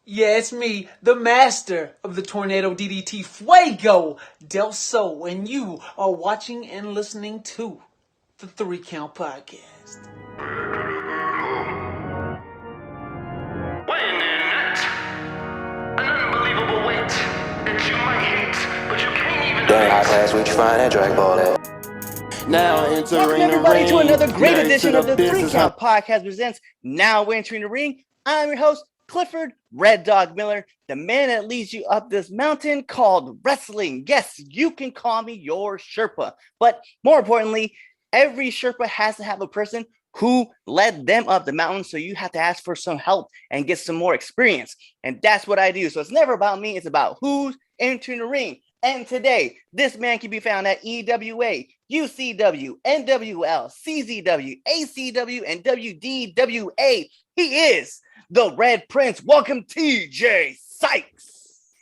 Yeah, it's me, the master of the Tornado DDT, Fuego del Sol, and you are watching and listening to the Three Count Podcast. Weighing in at an unbelievable weight that you might hate, but you can't even Dang, high debate. pass, we can find that drag ball at. Now entering Welcome the everybody to ring. another great Married edition to of the Three business. Count Podcast presents Now Entering the Ring. I'm your host, Clifford Red Dog Miller, the man that leads you up this mountain called wrestling. Yes, you can call me your Sherpa, but more importantly, every Sherpa has to have a person who led them up the mountain, so you have to ask for some help and get some more experience, and that's what I do. So it's never about me, it's about who's entering the ring. And today, this man can be found at EWA, UCW, NWL, CZW, ACW, and WDWA. He is the Red Prince. Welcome, TJ Sykes.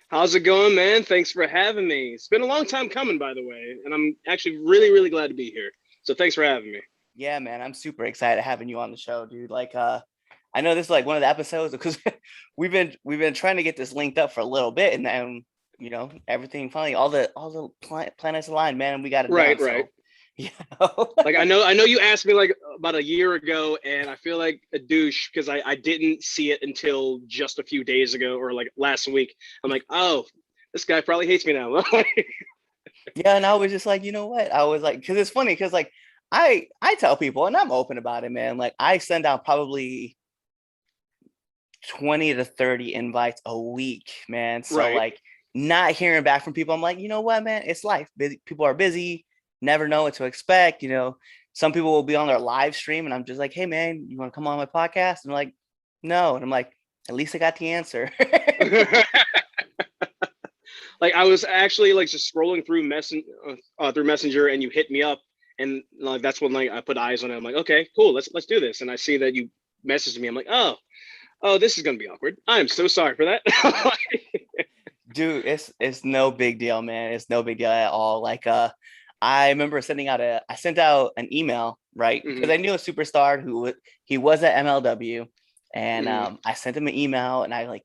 How's it going, man? Thanks for having me. It's been a long time coming, by the way, and I'm actually really, really glad to be here. So thanks for having me. Yeah, man, I'm super excited having you on the show, dude. I know this is like one of the episodes because we've been trying to get this linked up for a little bit, and then everything finally all the planets aligned, man, and we got it Right, done, right. So, Like I know you asked me like about a year ago, and I feel like a douche because I didn't see it until just a few days ago or like last week. I'm like, oh, this guy probably hates me now. yeah, and I was just like, you know what? I was like, because it's funny, because like I tell people, and I'm open about it, man. Like I send out probably 20 to 30 invites a week, man. So Right. like not hearing back from people, I'm like, you know what, man? It's life. Busy people are busy, never know what to expect. Some people will be on their live stream, and I'm just like, hey, man, you want to come on my podcast? And they're like, no. And I'm like, at least I got the answer. Like I was actually like just scrolling through through Messenger, and you hit me up, and like that's when like I put eyes on it. I'm like, okay, cool, let's do this. And I see that you messaged me. I'm like, oh, this is gonna be awkward. I'm so sorry for that. Dude, it's no big deal, man. It's no big deal at all. I remember I sent out an email, right? Because I knew a superstar he was at MLW, and I sent him an email, and I like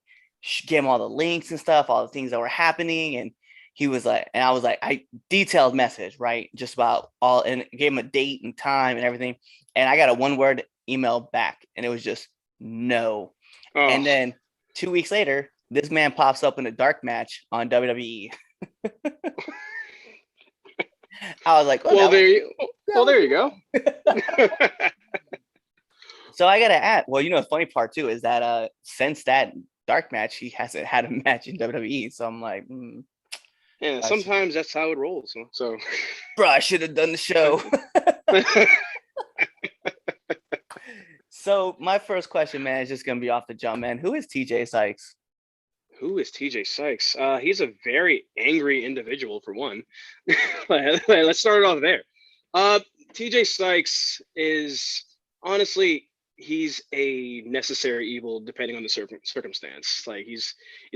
gave him all the links and stuff, all the things that were happening, and he was like, and I was like, I detailed message, right? Just about all, and gave him a date and time and everything, and I got a 1-word email back, and it was just no. Oh. And then 2 weeks later, this man pops up in a dark match on WWE. I was like, oh, well, there you go. So I gotta add. Well, the funny part too is that since that dark match, he hasn't had a match in WWE. So I'm like, yeah, sometimes that's how it rolls. So, bro, I should have done the show. So my first question, man, is just gonna be off the jump, man. Who is TJ Sykes? Who is TJ Sykes? He's a very angry individual, for one. Let's start it off there. TJ Sykes is honestly, he's a necessary evil depending on the circumstance. Like he's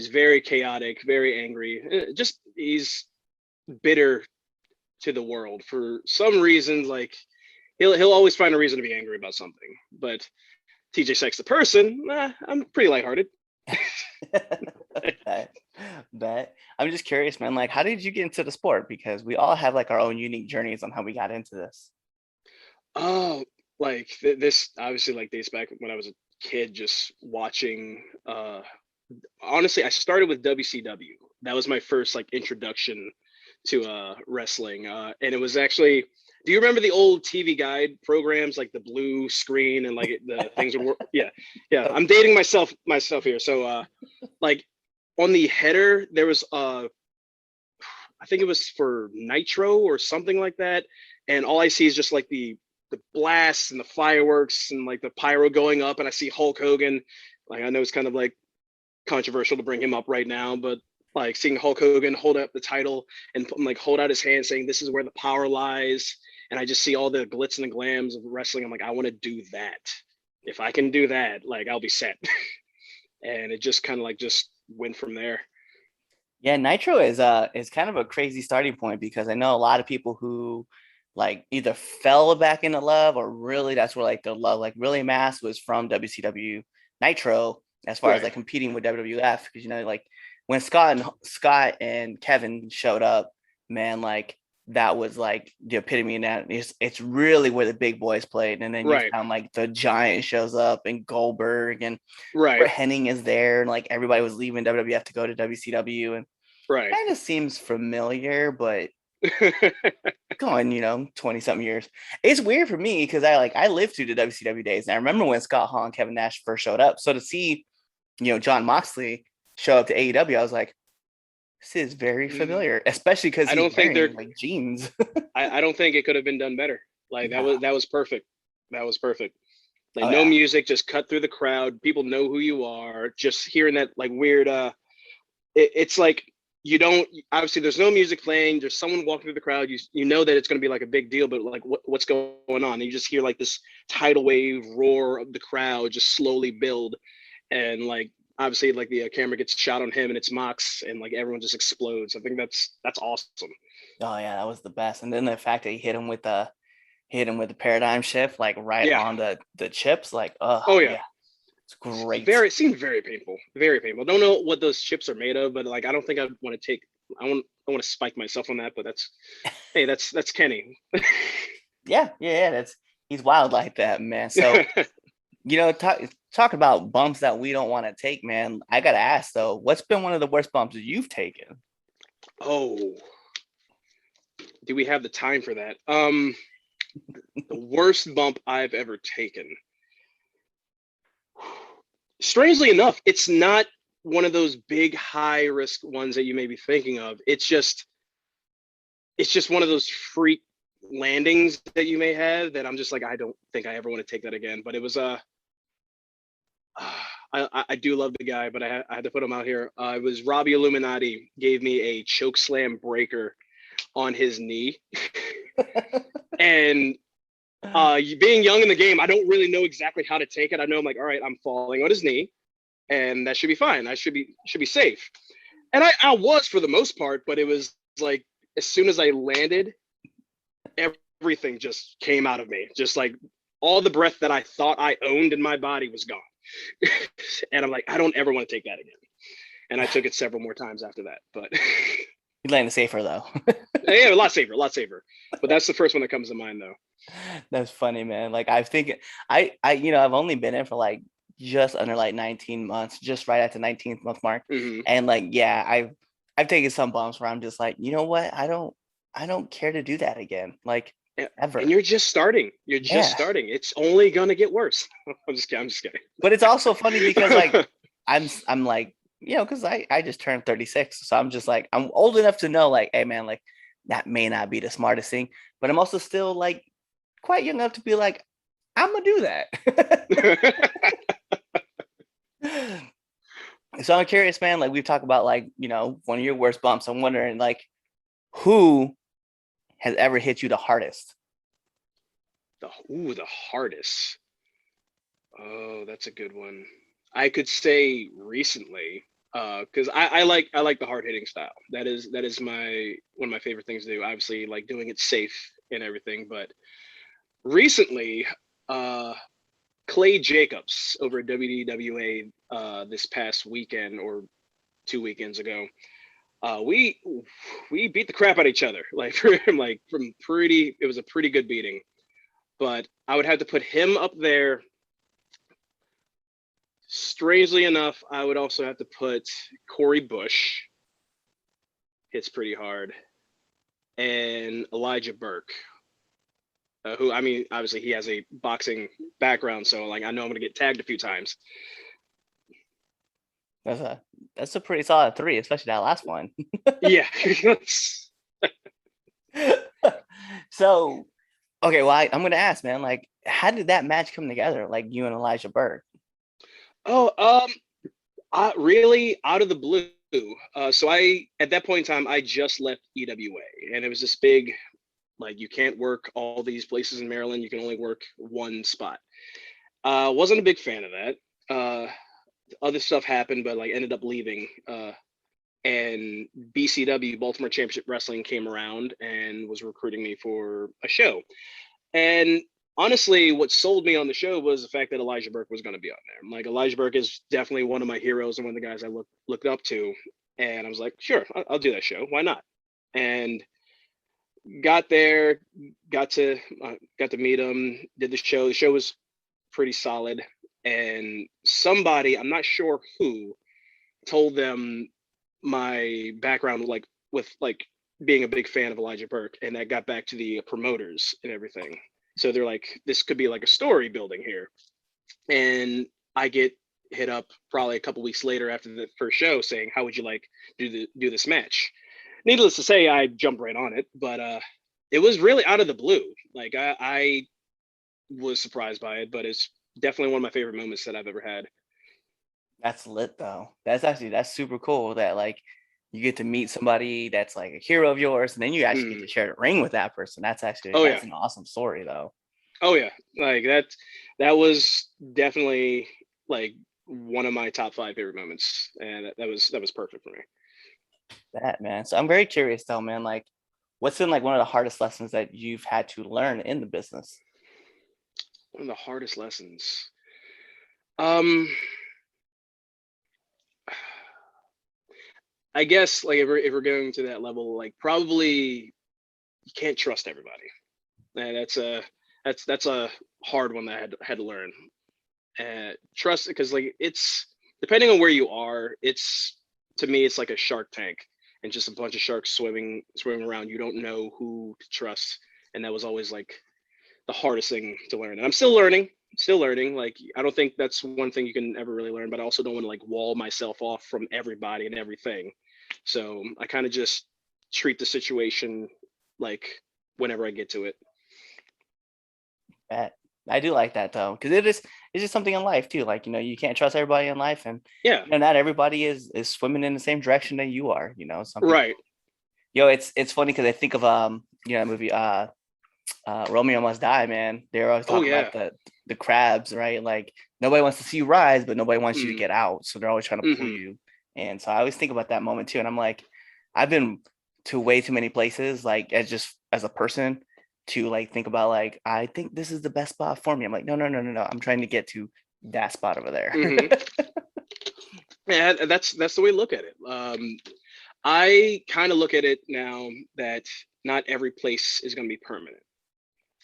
very chaotic, very angry. Just he's bitter to the world for some reason. Like he'll always find a reason to be angry about something. But TJ Sykes, the person, I'm pretty lighthearted. Bet. I'm just curious, man. Like, how did you get into the sport? Because we all have like our own unique journeys on how we got into this. Oh, like this obviously like dates back when I was a kid, just watching. Honestly, I started with WCW. That was my first like introduction to wrestling, and it was actually. Do you remember the old TV guide programs, like the blue screen and like the things would work? Yeah. I'm dating myself here. So, like on the header, there was I think it was for Nitro or something like that, and all I see is just like the blasts and the fireworks and like the pyro going up, and I see Hulk Hogan. Like I know it's kind of like controversial to bring him up right now, but like seeing Hulk Hogan hold up the title and like hold out his hand saying this is where the power lies, and I just see all the glitz and the glams of wrestling. I'm like, I want to do that. If I can do that, like I'll be set. And it just kind of like just went from there. Yeah, Nitro is kind of a crazy starting point, because I know a lot of people who like either fell back into love, or really that's where like the love like really mass was from WCW Nitro. as far as Right. like competing with WWF, because like when Scott and Kevin showed up, man, like that was like the epitome of that. It's really where the big boys played, and then you Right. found like the Giant shows up and Goldberg and Right. Bret Henning is there, and like everybody was leaving WWF to go to WCW, and Right. kind of seems familiar, but going 20 something years. It's weird for me because I lived through the WCW days, and I remember when Scott Hall and Kevin Nash first showed up. So to see John Moxley show up to AEW, I was like, this is very familiar, especially because I he's don't think wearing like jeans. I don't think it could have been done better. Like No. that was perfect. That was perfect. Like Oh no yeah. music, just cut through the crowd. People know who you are. Just hearing that like weird it's like you don't obviously there's no music playing, there's someone walking through the crowd, you know that it's going to be like a big deal, but like what's going on, and you just hear like this tidal wave roar of the crowd just slowly build, and like obviously like the camera gets shot on him and it's Mox, and like everyone just explodes. I think that's awesome. Oh yeah, that was the best. And then the fact that he hit him with the paradigm shift, like right Yeah. on the chips, like Oh yeah. yeah, it's great. It seemed very painful, very painful. Don't know what those chips are made of, but like I don't think I'd want to take I want to spike myself on that, but that's Kenny. Yeah, he's wild like that, man. So talk about bumps that we don't want to take, man. I gotta ask though, what's been one of the worst bumps that you've taken? Oh, do we have the time for that? The worst bump I've ever taken. Strangely enough, it's not one of those big high risk ones that you may be thinking of. It's just one of those freak landings that you may have that I'm just like, I don't think I ever want to take that again. But it was I do love the guy, but I had to put him out here. It was Robbie Illuminati gave me a choke slam breaker on his knee. And being young in the game, I don't really know exactly how to take it. I know I'm like, all right, I'm falling on his knee, and that should be fine. I should be safe. And I was for the most part, but it was like as soon as I landed, everything just came out of me. Just like all the breath that I thought I owned in my body was gone. And I'm like, I don't ever want to take that again. And I took it several more times after that. But You landed safer though. yeah, a lot safer. But that's the first one that comes to mind though. That's funny, man. Like I think I've only been in for like just under like 19 months, just right at the 19th month mark. Mm-hmm. And like, yeah, I've taken some bumps where I'm just like, you know what? I don't care to do that again. Like ever. And you're just starting. Starting. It's only gonna get worse. I'm just kidding. But it's also funny because like I'm like, because I just turned 36. So I'm just like, I'm old enough to know like, hey man, like that may not be the smartest thing, but I'm also still like quite young enough to be like, I'm gonna do that. So I'm curious, man, like we've talked about like, one of your worst bumps. I'm wondering like who has ever hit you the hardest? The hardest. Oh, that's a good one. I could say recently, because I like the hard hitting style. That is one of my favorite things to do. Obviously, like doing it safe and everything. But recently, Clay Jacobs over at WDWA this past weekend or 2 weekends ago, we beat the crap out of each other. Like it was a pretty good beating. But I would have to put him up there. Strangely enough, I would also have to put Corey Bush. Hits pretty hard. And Elijah Burke, who, I mean, obviously he has a boxing background, so like I know I'm going to get tagged a few times. That's a pretty solid 3, especially that last one. Yeah. So, okay, well, I'm going to ask, man, like, how did that match come together? Like you and Elijah Burke? Oh, really out of the blue. So at that point in time, I just left EWA, and it was this big, like, you can't work all these places in Maryland. You can only work one spot. Wasn't a big fan of that. Other stuff happened, but like ended up leaving. And BCW, Baltimore Championship Wrestling, came around and was recruiting me for a show. And honestly, what sold me on the show was the fact that Elijah Burke was going to be on there. Like Elijah Burke is definitely one of my heroes and one of the guys I looked up to, and I was like, sure, I'll do that show. Why not? And got there, got to meet him, did the show. The show was pretty solid, and somebody, I'm not sure who, told them my background, like with like being a big fan of Elijah Burke, and that got back to the promoters and everything. So they're like, this could be like a story building here. And I get hit up probably a couple weeks later after the first show saying, how would you like do this match? Needless to say, I jumped right on it, but it was really out of the blue. Like I was surprised by it, but it's definitely one of my favorite moments that I've ever had. That's lit though. That's super cool that like you get to meet somebody that's like a hero of yours, and then you actually get to share the ring with that person. That's an awesome story though. Oh yeah, like that was definitely like one of my top 5 favorite moments, and that was perfect for me. That, man. So I'm very curious though, man. Like, what's been like one of the hardest lessons that you've had to learn in the business? One of the hardest lessons. I guess like if we're going to that level, like probably you can't trust everybody. And that's a hard one that I had to learn. Trust, because like it's depending on where you are, it's, to me it's like a shark tank and just a bunch of sharks swimming around. You don't know who to trust, and that was always like the hardest thing to learn. And I'm still learning. Like I don't think that's one thing you can ever really learn, but I also don't want to like wall myself off from everybody and everything. So I kind of just treat the situation like whenever I get to it. I do like that though, because it's just something in life too. Like, you can't trust everybody in life, and Yeah. not everybody is swimming in the same direction that you are. Some people, Right. It's funny because I think of that movie Romeo Must Die, man. They're always talking about the crabs, right? Like nobody wants to see you rise, but nobody wants you to get out. So they're always trying to pull you. And so I always think about that moment too. And I'm like, I've been to way too many places, like as a person, to like think about like, I think this is the best spot for me. I'm like, no. I'm trying to get to that spot over there. Yeah, that's the way to look at it. I kind of look at it now that not every place is going to be permanent.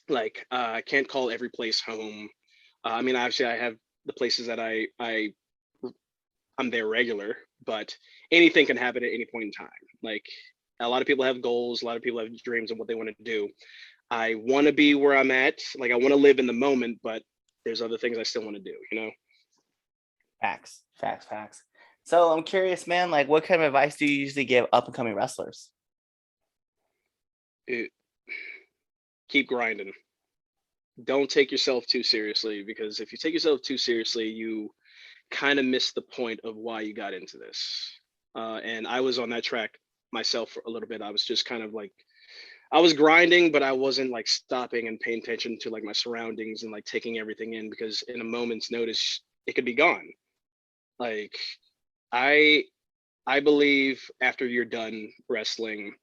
Like I can't call every place home. I mean, obviously, I have the places that I'm there regular, but anything can happen at any point in time. Like a lot of people have goals, a lot of people have dreams of what they want to do. I want to be where I'm at. Like I want to live in the moment, but there's other things I still want to do. Facts. So I'm curious, man, like what kind of advice do you usually give up and coming wrestlers? Keep grinding. Don't take yourself too seriously, because if you take yourself too seriously, you kind of miss the point of why you got into this. And I was on that track myself for a little bit. I was just kind of like, I was grinding, but I wasn't like stopping and paying attention to like my surroundings and like taking everything in, because in a moment's notice, it could be gone. Like I believe after you're done wrestling,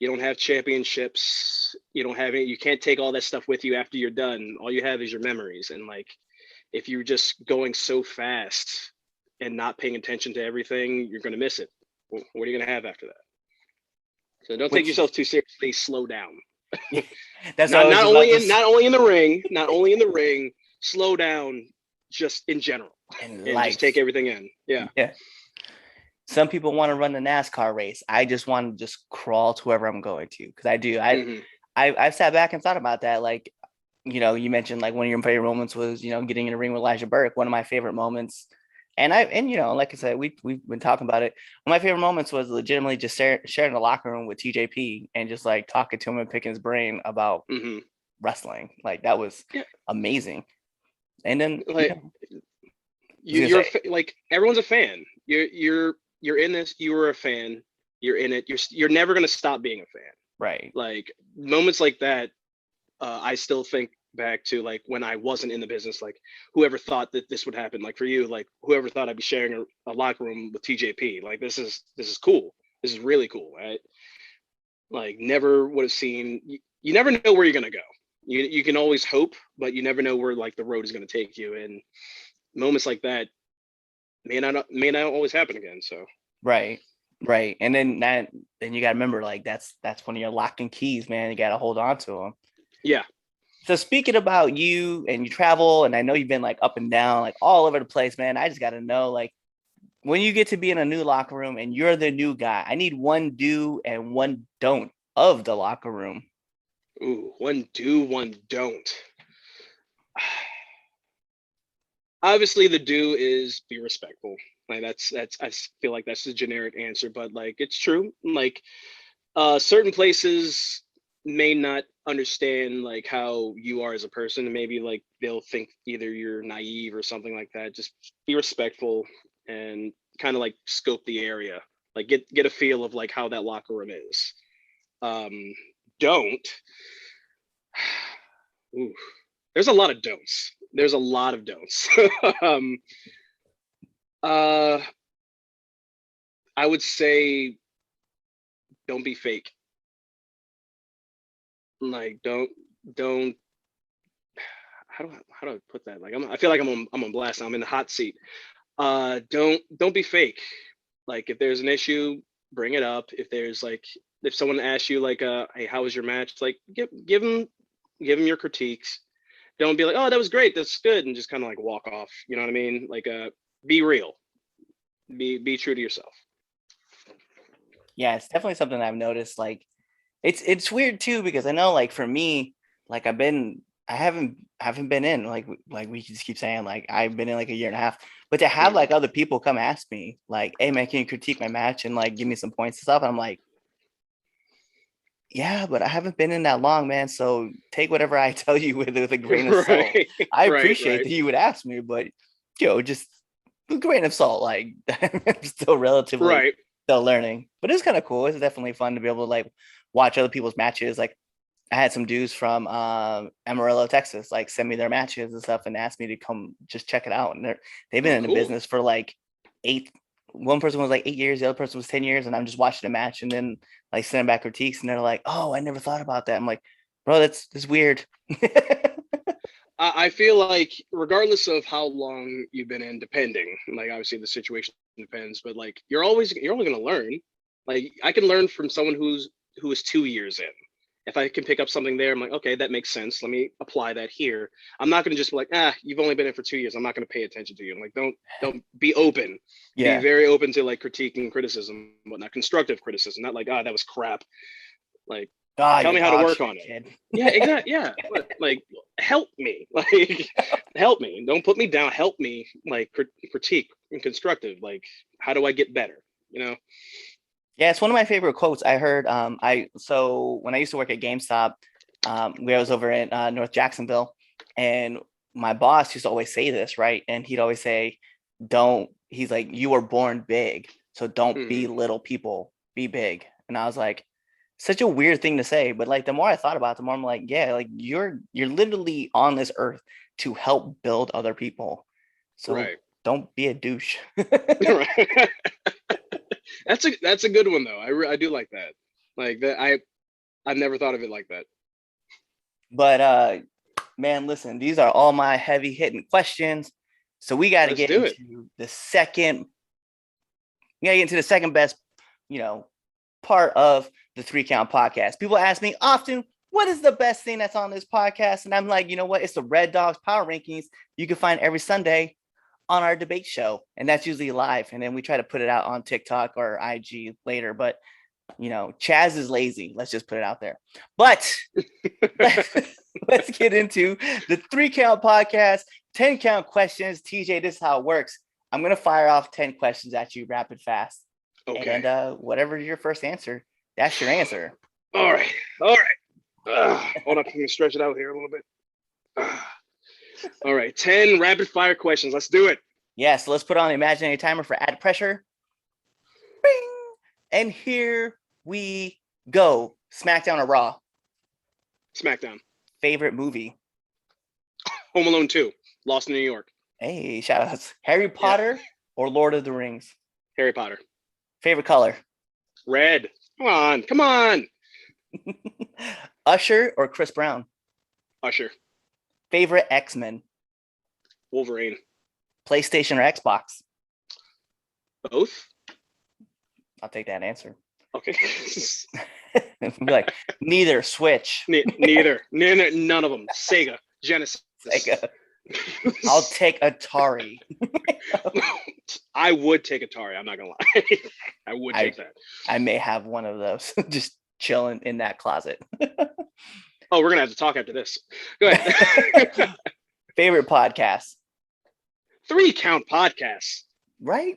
you don't have championships. You can't take all that stuff with you after you're done. All you have is your memories. And like, if you're just going so fast and not paying attention to everything, you're going to miss it. What are you going to have after that? So don't take yourself too seriously. Slow down. That's not only in the ring, slow down just in general, and just take everything in. Yeah. Some people want to run the NASCAR race. I just want to just crawl to wherever I'm going to, because I do. I've sat back and thought about that. Like, you mentioned like one of your favorite moments was, getting in the ring with Elijah Burke. One of my favorite moments, and like I said, we've been talking about it. One of my favorite moments was legitimately just sharing the locker room with TJP and just like talking to him and picking his brain about wrestling. Like that was amazing. And then like you're like, everyone's a fan. You're in this. You were a fan. You're in it. You're never gonna stop being a fan. Right. Like moments like that, I still think back to like when I wasn't in the business. Like whoever thought that this would happen. Like for you, like whoever thought I'd be sharing a locker room with TJP. Like this is cool. This is really cool, right? Like never would have seen. You never know where you're gonna go. You can always hope, but you never know where like the road is going to take you. And moments like that may not always happen again. So Right. Right. And then you got to remember, like, that's one of your lock and keys, man. You got to hold on to them. yeah. So speaking about you and you travel, and I know you've been like up and down, like all over the place, man. I just got to know, like, when you get to be in a new locker room and you're the new guy, I need one do and one don't of the locker room. Ooh, one do, one don't. Obviously, the do is be respectful. Like that's I feel like that's the generic answer, but like it's true. Like certain places may not understand like how you are as a person, and maybe like they'll think either you're naive or something like that. Just be respectful and kind of like scope the area, like get a feel of like how that locker room is. Don't. Ooh, there's a lot of don'ts. There's a lot of don'ts. um, uh, I would say don't be fake. Like don't how do I put that? Like I feel like I'm on blast. I'm in the hot seat. Don't be fake. Like if there's an issue, bring it up. If there's like if someone asks you like hey, how was your match? Like give them your critiques. Don't be like, oh, that was great, that's good, and just kind of like walk off. You know what I mean? Like be real. Be true to yourself. Yeah, it's definitely something I've noticed. Like, it's weird too, because I know, like, for me, like I haven't been in, like we just keep saying, like, I've been in like a year and a half, but to have like other people come ask me like, hey man, can you critique my match and like give me some points and stuff, and I'm like, yeah, but I haven't been in that long, man, so take whatever I tell you with a grain of salt. Right, I right, appreciate right, that you would ask me, but just a grain of salt. Like, I'm still relatively right. still learning, but it's kind of cool. It's definitely fun to be able to like watch other people's matches. Like, I had some dudes from Amarillo, Texas, like send me their matches and stuff and ask me to come just check it out. And they've been Oh, in the cool. business for like eight. One person was like 8 years, the other person was 10 years, and I'm just watching a match and then like sending back critiques, and they're like, "Oh, I never thought about that." I'm like, "Bro, that's weird." I feel like regardless of how long you've been in, depending, like obviously the situation depends, but like you're only gonna learn. Like I can learn from someone who is 2 years in. If I can pick up something there, I'm like, okay, that makes sense. Let me apply that here. I'm not gonna just be like, you've only been in for 2 years. I'm not gonna pay attention to you. I'm like, don't be open. Be Yeah. very open to like critique and criticism, but not constructive criticism. Not like, that was crap. Like Ah, tell you're me how to dog work shit, on it. kid. Yeah, exactly. Yeah, like help me, like help me. Don't put me down. Help me, like critique and constructive. Like how do I get better? You know? Yeah, it's one of my favorite quotes I heard. So when I used to work at GameStop, where I was over in North Jacksonville, and my boss used to always say this, right? And he'd always say, "Don't." He's like, "You were born big, so don't be Mhm. little people. Be big." And I was like, such a weird thing to say, but like the more I thought about it, the more I'm like, yeah, like you're literally on this earth to help build other people. So Right. don't be a douche. Right. That's a good one though. I do like that. Like that. I've never thought of it like that. But man, listen, these are all my heavy hitting questions. So we got to Let's get do it. into the second. We got to get into the second best, you know, part of the 3 Count podcast. People ask me often, what is the best thing that's on this podcast? And I'm like, you know what? It's the Red Dogs Power Rankings. You can find every Sunday on our debate show, and that's usually live. And then we try to put it out on TikTok or IG later. But Chaz is lazy. Let's just put it out there. But let's get into the 3 Count podcast, 10 count questions. TJ, this is how it works. I'm going to fire off 10 questions at you rapid fast. Okay. And whatever your first answer, that's your answer. All right. All right. Hold up. Let me stretch it out here a little bit. All right. 10 rapid fire questions. Let's do it. Yeah, so let's put on the imaginary timer for added pressure. Bing! And here we go. SmackDown or Raw? SmackDown. Favorite movie? Home Alone 2. Lost in New York. Hey, shout outs. Harry Potter or Lord of the Rings? Harry Potter. Favorite color? Red. Come on. Come on. Usher or Chris Brown? Usher, Favorite X-Men, Wolverine, PlayStation or Xbox? both. I'll take that answer. Okay. Be like, neither. Switch. Neither. None of them. Sega, Genesis. Sega. I'll take Atari. I would take Atari. I'm not gonna lie. I would take that. I may have one of those just chilling in that closet. Oh, we're gonna have to talk after this. Go ahead. Favorite podcast? 3 Count Podcasts. Right.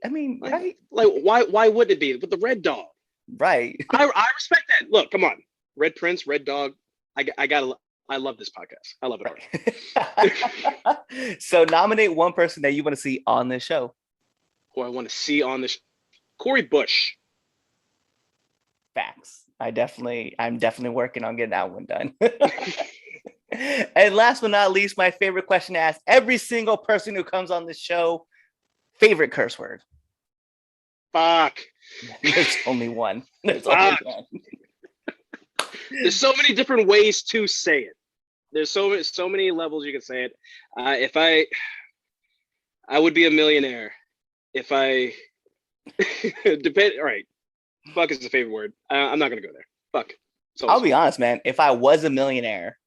I mean, right. Like, why wouldn't it be with the Red Dog? Right. I respect that. Look, come on, Red Prince, Red Dog. I love this podcast. I love it all. So nominate one person that you want to see on this show. Who I want to see on this, Corey Bush. Facts. I'm definitely working on getting that one done. And last but not least, my favorite question to ask every single person who comes on this show: favorite curse word. Fuck. There's only one. There's so many different ways to say it. There's so many levels you can say it. If I would be a millionaire if I depend. All right, fuck is the favorite word. I'm not gonna go there. Fuck. I'll be honest, man. If I was a millionaire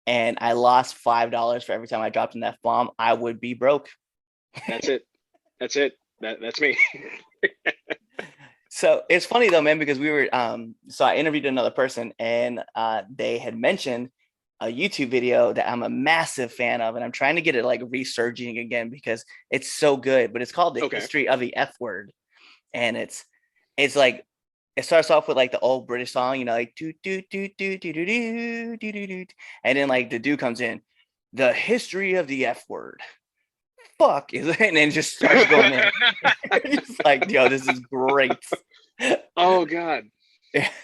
and I lost $5 for every time I dropped an F-bomb, I would be broke. That's it. That's me. So it's funny though, man, because we were so I interviewed another person and they had mentioned a YouTube video that I'm a massive fan of, and I'm trying to get it like resurging again because it's so good. But it's called The History of the F Word, and it's like it starts off with like the old British song, you know, like do do do do do do do do do do, and then like the dude comes in, the history of the F word. Fuck is and then just starts going in. It's like, yo, this is great. Oh God.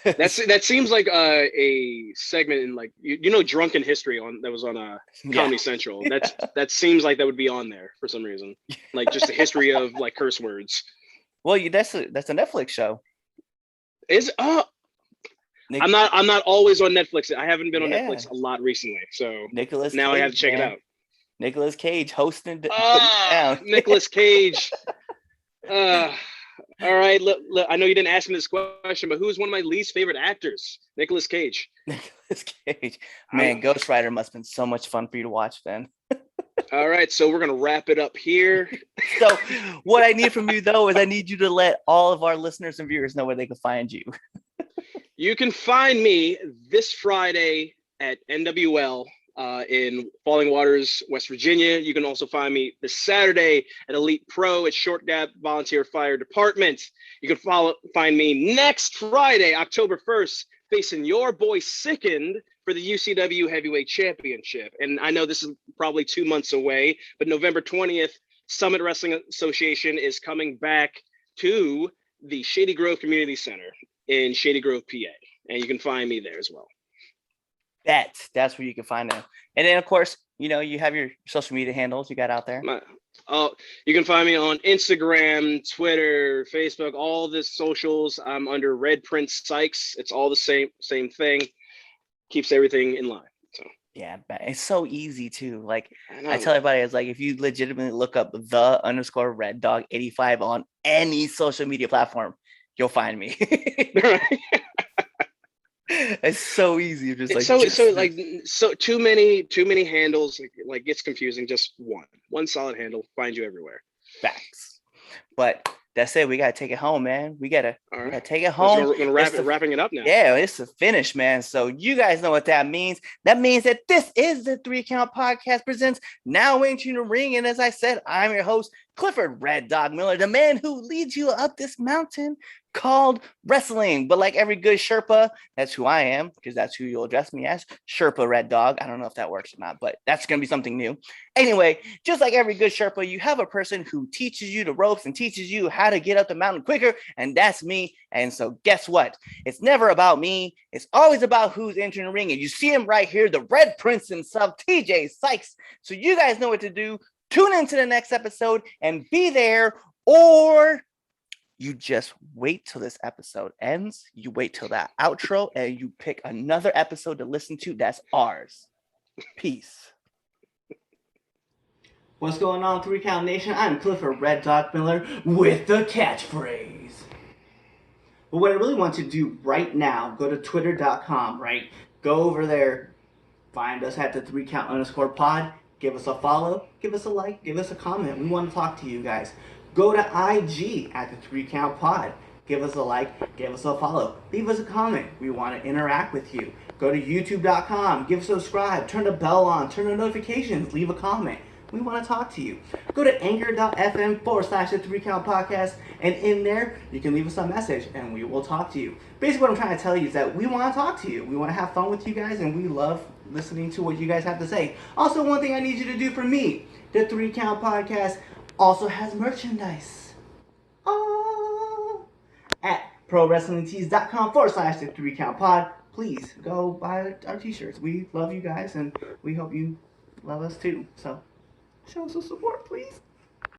That seems like a segment in like you know Drunken History that was on Comedy Central. That seems like that would be on there for some reason. Like just the history of like curse words. Well, that's a Netflix show. Is I'm not always on Netflix. I haven't been on Netflix a lot recently, so now I have to check it out. Nicolas Cage hosting. Nicolas Cage. All right. Look, I know you didn't ask me this question, but who's one of my least favorite actors? Nicolas Cage. Nicolas Cage. Man, Ghost Rider must have been so much fun for you to watch then. All right, so we're gonna wrap it up here. So what I need from you though is I need you to let all of our listeners and viewers know where they can find you. You can find me this Friday at NWL in Falling Waters, West Virginia. You can also find me this Saturday at Elite Pro at Short Gap Volunteer Fire Department. You can find me next Friday, October 1st, facing your boy Sickened for the UCW Heavyweight Championship. And I know this is probably 2 months away, but November 20th, Summit Wrestling Association is coming back to the Shady Grove Community Center in Shady Grove, PA. And you can find me there as well. That's where you can find them. And then, of course, you know, you have your social media handles you got out there. You can find me on Instagram, Twitter, Facebook, all the socials. I'm under Red Prince Sykes. It's all the same thing. Keeps everything in line. So yeah, it's so easy too. Like I tell everybody, it's like if you legitimately look up _Red Dog 85 on any social media platform, you'll find me. It's so easy. Too many handles. Like gets confusing. Just one solid handle finds you everywhere. Facts. But that's it. We gotta take it home, man. We gotta take it home. We're gonna wrapping it up now. Yeah, it's the finish, man. So you guys know what that means. That means that this is the 3 Count Podcast presents Now Entering the Ring. And as I said, I'm your host, Clifford Red Dog Miller, the man who leads you up this mountain called wrestling. But like every good Sherpa, that's who I am, because that's who you'll address me as, Sherpa Red Dog. I don't know if that works or not, but that's going to be something new. Anyway, just like every good Sherpa, you have a person who teaches you the ropes and teaches you how to get up the mountain quicker, and that's me. And so guess what? It's never about me. It's always about who's entering the ring. And you see him right here, the Red Prince himself, TJ Sykes. So you guys know what to do. Tune into the next episode and be there, or you just wait till this episode ends. You wait till that outro and you pick another episode to listen to. That's ours. Peace. What's going on, 3 Count Nation? I'm Clifford Red Dog Miller with the catchphrase. But what I really want you to do right now, go to twitter.com, right? Go over there, find us at the 3count_pod, give us a follow, give us a like, give us a comment. We want to talk to you guys. Go to IG at the 3count pod. Give us a like, give us a follow, leave us a comment. We want to interact with you. Go to youtube.com, give subscribe, turn the bell on, turn the notifications, leave a comment. We want to talk to you. Go to anchor.fm/the 3count podcast, and in there you can leave us a message and we will talk to you. Basically what I'm trying to tell you is that we want to talk to you. We want to have fun with you guys, and we love listening to what you guys have to say. Also, one thing I need you to do for me, the 3count podcast also has merchandise. At prowrestlingtees.com/the 3count pod. Please go buy our t-shirts. We love you guys, and we hope you love us too. So show us some support, please.